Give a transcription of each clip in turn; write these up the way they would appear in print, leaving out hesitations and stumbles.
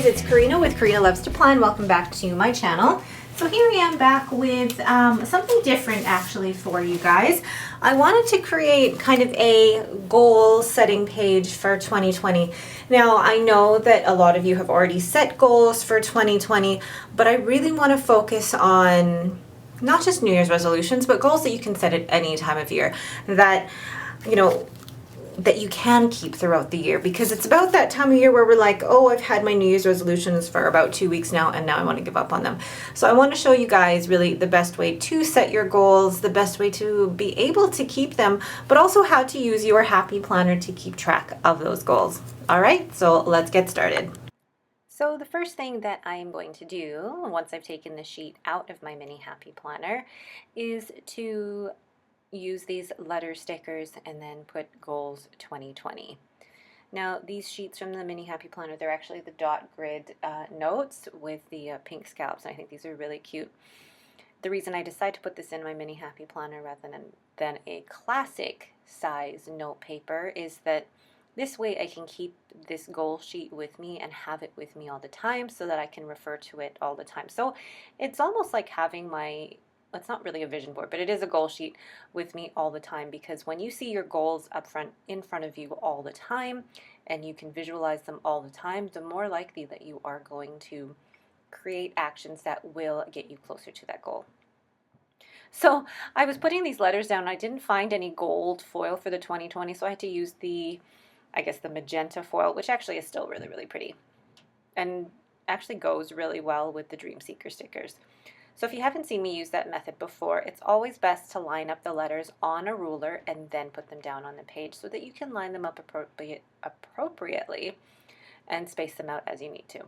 it's Karina with Karina Loves to Plan. Welcome back to my channel. So here I am back with something different actually for you guys. I wanted to create kind of a goal setting page for 2020. Now I know that a lot of you have already set goals for 2020, but I really want to focus on not just New Year's resolutions, but goals that you can set at any time of year that, that you can keep throughout the year, because it's about that time of year where we're like, oh, I've had my New Year's resolutions for about 2 weeks now and now I want to give up on them. So I want to show you guys really the best way to set your goals, the best way to be able to keep them, but also how to use your happy planner to keep track of those goals. All right, so let's get started. So the first thing that I am going to do once I've taken the sheet out of my mini happy planner is to use these letter stickers and then put goals 2020. Now these sheets from the mini happy planner, they're actually the dot grid notes with the pink scallops, and I think these are really cute. The reason I decided to put this in my mini happy planner rather than a classic size note paper is that this way I can keep this goal sheet with me and have it with me all the time so that I can refer to it all the time. So it's almost like having it's not really a vision board, but it is a goal sheet with me all the time, because when you see your goals up front in front of you all the time and you can visualize them all the time, the more likely that you are going to create actions that will get you closer to that goal. So I was putting these letters down. I didn't find any gold foil for the 2020, so I had to use the magenta foil, which actually is still really, really pretty and actually goes really well with the Dream Seeker stickers. So if you haven't seen me use that method before, it's always best to line up the letters on a ruler and then put them down on the page so that you can line them up appropriately and space them out as you need to.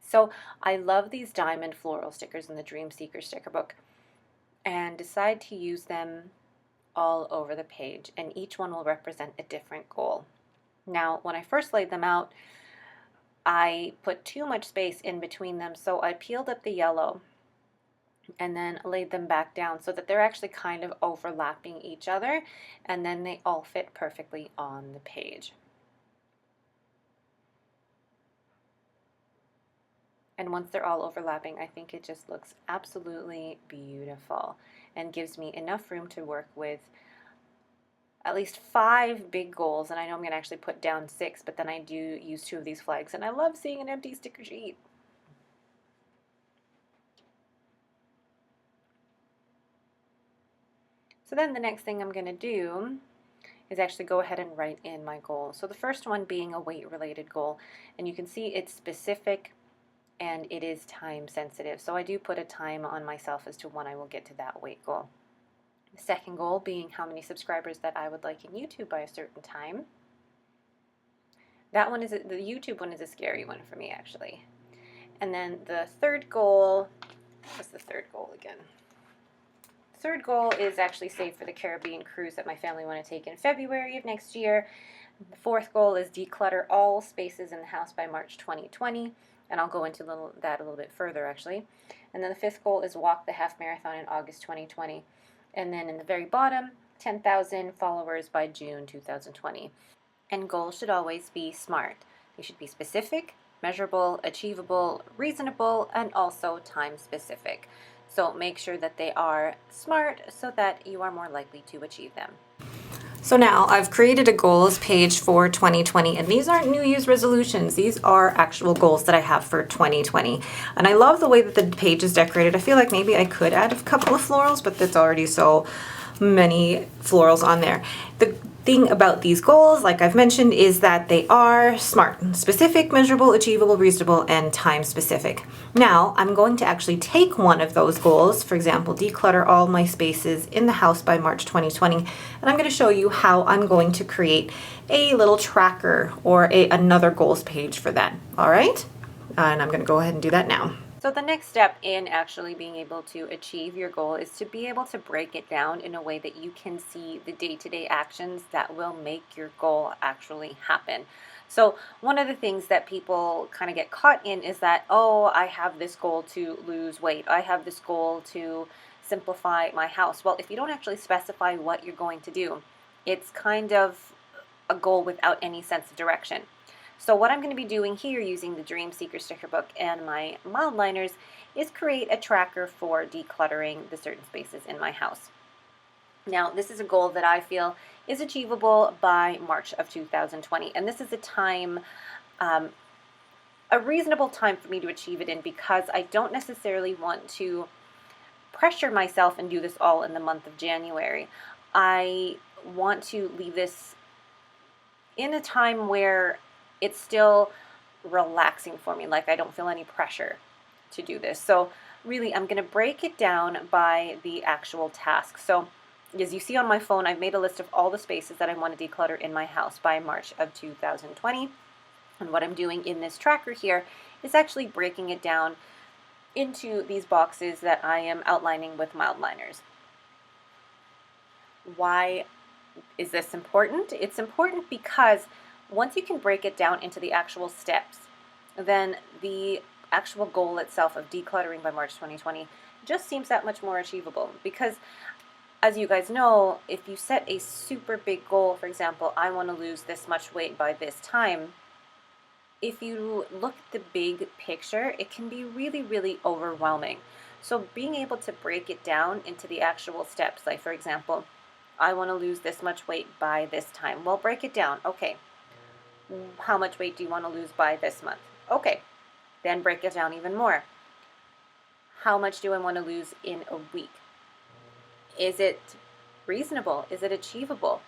So I love these diamond floral stickers in the Dream Seeker sticker book and decide to use them all over the page, and each one will represent a different goal. Now, when I first laid them out, I put too much space in between them, so I peeled up the yellow and then laid them back down so that they're actually kind of overlapping each other, and then they all fit perfectly on the page. And once they're all overlapping, I think it just looks absolutely beautiful and gives me enough room to work with at least 5 big goals. And I know I'm going to actually put down 6, but then I do use 2 of these flags, and I love seeing an empty sticker sheet. So then the next thing I'm going to do is actually go ahead and write in my goal. So the first one being a weight-related goal, and you can see it's specific and it is time sensitive. So I do put a time on myself as to when I will get to that weight goal. The second goal being how many subscribers that I would like in YouTube by a certain time. That one is, the YouTube one is a scary one for me actually. And then the third goal, what's the third goal again? Third goal is actually save for the Caribbean cruise that my family want to take in February of next year. The fourth goal is declutter all spaces in the house by March 2020, and I'll go into that a little bit further actually. And then the fifth goal is walk the half marathon in August 2020. And then in the very bottom, 10,000 followers by June 2020. And goals should always be SMART. They should be specific, measurable, achievable, reasonable, and also time specific. So make sure that they are SMART so that you are more likely to achieve them. So now I've created a goals page for 2020, and these aren't New Year's resolutions. These are actual goals that I have for 2020. And I love the way that the page is decorated. I feel like maybe I could add a couple of florals, but there's already so many florals on there. The thing about these goals, like I've mentioned, is that they are SMART: specific, measurable, achievable, reasonable, and time specific. Now I'm going to actually take one of those goals, for example, declutter all my spaces in the house by March 2020, and I'm going to show you how I'm going to create a little tracker or another goals page for that. All right, and I'm going to go ahead and do that now. So the next step in actually being able to achieve your goal is to be able to break it down in a way that you can see the day-to-day actions that will make your goal actually happen. So one of the things that people kind of get caught in is that, oh, I have this goal to lose weight. I have this goal to simplify my house. Well, if you don't actually specify what you're going to do, it's kind of a goal without any sense of direction. So what I'm going to be doing here using the Dream Seeker sticker book and my mild liners is create a tracker for decluttering the certain spaces in my house. Now, this is a goal that I feel is achievable by March of 2020, and this is a time, a reasonable time for me to achieve it in, because I don't necessarily want to pressure myself and do this all in the month of January. I want to leave this in a time where it's still relaxing for me, like I don't feel any pressure to do this. So really, I'm going to break it down by the actual task. So as you see on my phone, I've made a list of all the spaces that I want to declutter in my house by March of 2020. And what I'm doing in this tracker here is actually breaking it down into these boxes that I am outlining with mild liners. Why is this important? It's important because once you can break it down into the actual steps, then the actual goal itself of decluttering by March 2020 just seems that much more achievable. Because as you guys know, if you set a super big goal, for example, I want to lose this much weight by this time, if you look at the big picture, it can be really, really overwhelming. So being able to break it down into the actual steps, like for example, I want to lose this much weight by this time. Well, break it down. Okay, how much weight do you want to lose by this month? Okay, then break it down even more. How much do I want to lose in a week? Is it reasonable? Is it achievable?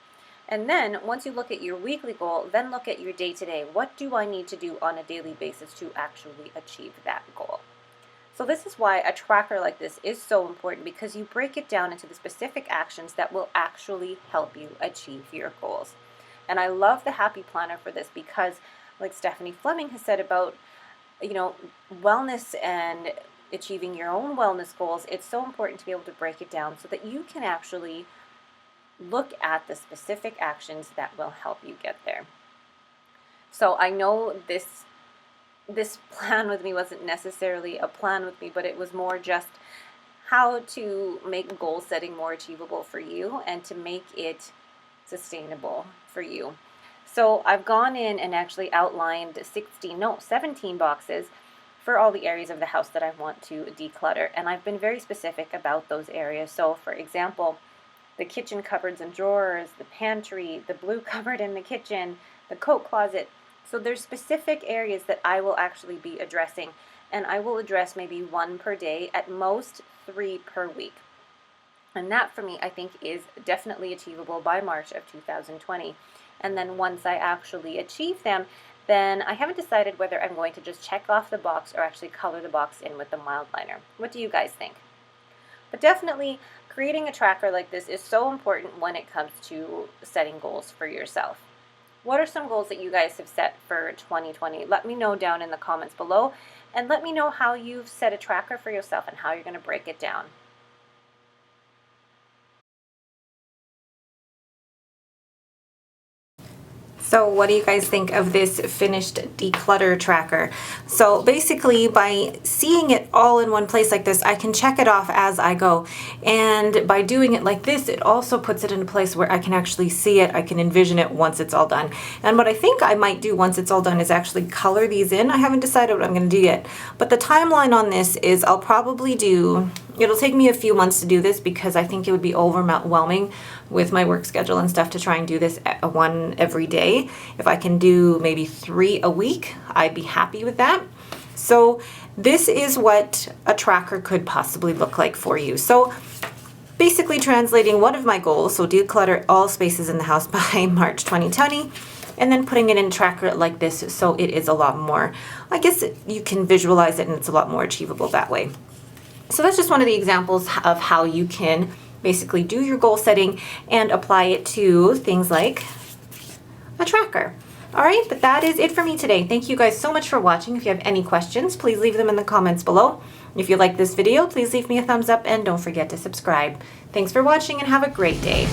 And then once you look at your weekly goal, then look at your day-to-day. What do I need to do on a daily basis to actually achieve that goal? So this is why a tracker like this is so important, because you break it down into the specific actions that will actually help you achieve your goals. And I love the Happy Planner for this because, like Stephanie Fleming has said about, wellness and achieving your own wellness goals, it's so important to be able to break it down so that you can actually look at the specific actions that will help you get there. So I know this plan with me wasn't necessarily a plan with me, but it was more just how to make goal setting more achievable for you and to make it sustainable for you. So I've gone in and actually outlined 17 boxes for all the areas of the house that I want to declutter, and I've been very specific about those areas. So for example, the kitchen cupboards and drawers, the pantry, the blue cupboard in the kitchen, the coat closet. So there's specific areas that I will actually be addressing, and I will address maybe 1 per day, at most 3 per week. And that for me, I think, is definitely achievable by March of 2020. And then once I actually achieve them, then I haven't decided whether I'm going to just check off the box or actually color the box in with the mild liner. What do you guys think? But definitely, creating a tracker like this is so important when it comes to setting goals for yourself. What are some goals that you guys have set for 2020? Let me know down in the comments below, and let me know how you've set a tracker for yourself and how you're going to break it down. So what do you guys think of this finished declutter tracker? So basically, by seeing it all in one place like this, I can check it off as I go. And by doing it like this, it also puts it in a place where I can actually see it, I can envision it once it's all done. And what I think I might do once it's all done is actually color these in. I haven't decided what I'm going to do yet. But the timeline on this is I'll probably do, it'll take me a few months to do this because I think it would be overwhelming with my work schedule and stuff to try and do this one every day. If I can do maybe 3 a week, I'd be happy with that. So this is what a tracker could possibly look like for you. So basically translating one of my goals, so declutter all spaces in the house by March 2020, and then putting it in a tracker like this so it is a lot more, I guess you can visualize it and it's a lot more achievable that way. So that's just one of the examples of how you can basically do your goal setting and apply it to things like a tracker. All right, but that is it for me today. Thank you guys so much for watching. If you have any questions, please leave them in the comments below. If you like this video, please leave me a thumbs up and don't forget to subscribe. Thanks for watching and have a great day.